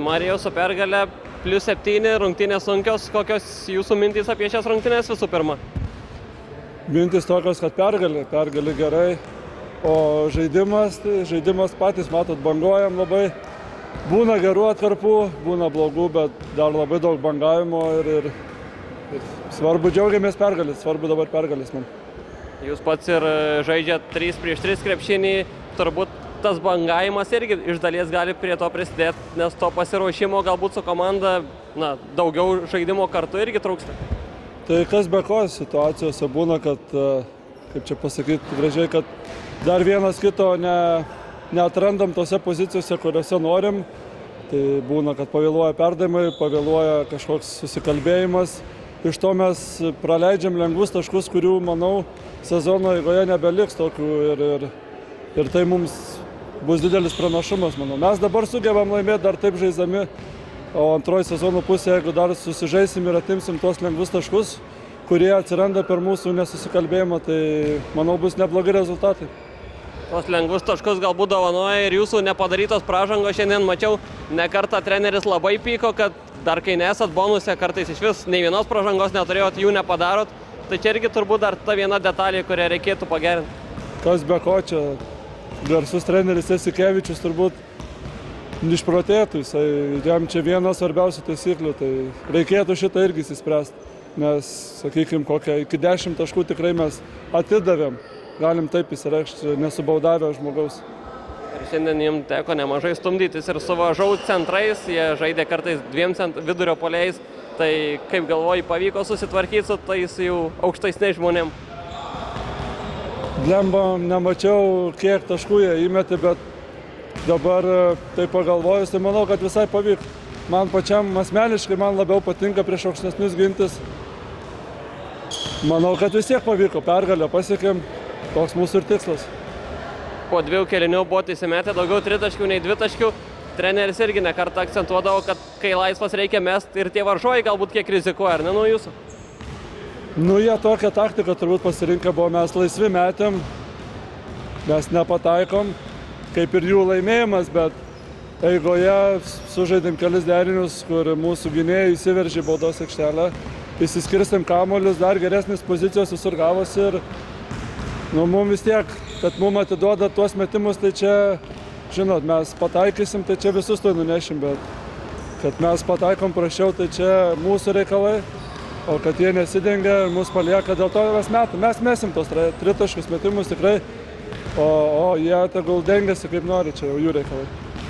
Marijaus su pergalė +7, rungtynės sunkios. Kokios jūsų mintys apie šias rungtynės visų pirma? Mintys tokios, kad pergalė gerai, o žaidimas patys, matot, bangojam labai. Būna gerų atkarpų, būna blogų, bet dar labai daug bangavimo ir svarbu džiaugiamės pergalės, svarbu dabar pergalės man. Jūs pats ir žaidžiat 3 prieš 3 krepšinį, turbūt tas bangavimas irgi iš dalies gali prie to prisidėti, nes to pasiruošimo galbūt su komanda daugiau žaidimo kartu irgi trūksta. Tai kas be ko situacijose būna, kad, kaip čia pasakyti gražiai, kad dar vienas kito neatrandam tose pozicijose, kuriuose norim. Tai būna, kad pavėluoja perdavimai, pavėluoja kažkoks susikalbėjimas. Iš to mes praleidžiam lengvus taškus, kurių, manau, sezono eigoje nebeliks tokių ir tai mums bus didelis pranašumas, manau. Mes dabar sugebam laimėti dar taip žaisdami, o antroji sezono pusė, jeigu dar susižaisim ir atimsim tuos lengvus taškus, kurie atsiranda per mūsų nesusikalbėjimą, tai, manau, bus neblogi rezultatai. Tos lengvus taškus galbūt dovanoja ir jūsų nepadarytos pražangos. Šiandien mačiau, ne kartą treneris labai pyko, kad dar kai nesat bonuse, kartais iš vis nei vienos pražangos neturėjot, jų nepadarot. Tai čia irgi turbūt dar ta viena detalė, kurią reikėtų pagerinti. Kas be ko, čia garsus treneris Jasikevičius turbūt išprotėtų. Jam čia viena svarbiausių taisyklių, tai reikėtų šitą irgi įsispręsti. Nes, sakykime, iki 10 taškų tikrai mes atidavėm. Galim taip įsireikšti, nesubaudavę žmogaus. Ir šiandien jums teko nemažai stumdytis ir su Važau centrais, jie žaidė kartais 2 vidurio puolėjais. Tai kaip galvoji, pavyko susitvarkyti su tais jau aukštesniais žmonėm? Blemba, nemačiau, kiek taškų jie įmetė, bet dabar tai pagalvojus, tai manau, kad visai pavyko. Man pačiam asmeniškai man labiau patinka prieš aukštesnius gintis. Manau, kad vis tiek pavyko, pergalę pasiekėm. Toks mūsų ir tikslas. Po 2 kėlinių buvo įsimetę daugiau 3 taškių nei 2 taškių. Treneris irgi nekartą akcentuodavo, kad kai laisvas reikia mest ir tie varžovai galbūt kiek rizikuoja, ar ne nuo jūsų? Jie tokią taktiką turbūt pasirinkę buvo, mes laisvi metėm, mes nepataikom, kaip ir jų laimėjimas, bet eigoje sužaidėm kelis derinius, kur mūsų gynėjai įsiveržė baudos aikštelę, įsiskirstėm kamuolius, dar geresnės pozicijos visur gavosi ir mums vis tiek, kad mums atiduoda tuos metimus, tai čia, žinot, mes pataikysim, tai čia visus tai nunešim, bet kad mes pataikom prašiau, tai čia mūsų reikalai, o kad jie nesidengia ir mus palieka, dėl to mes mesim tos 3 taškus metimus tikrai, o jie tegul dengiasi kaip nori, čia jau jų reikalai.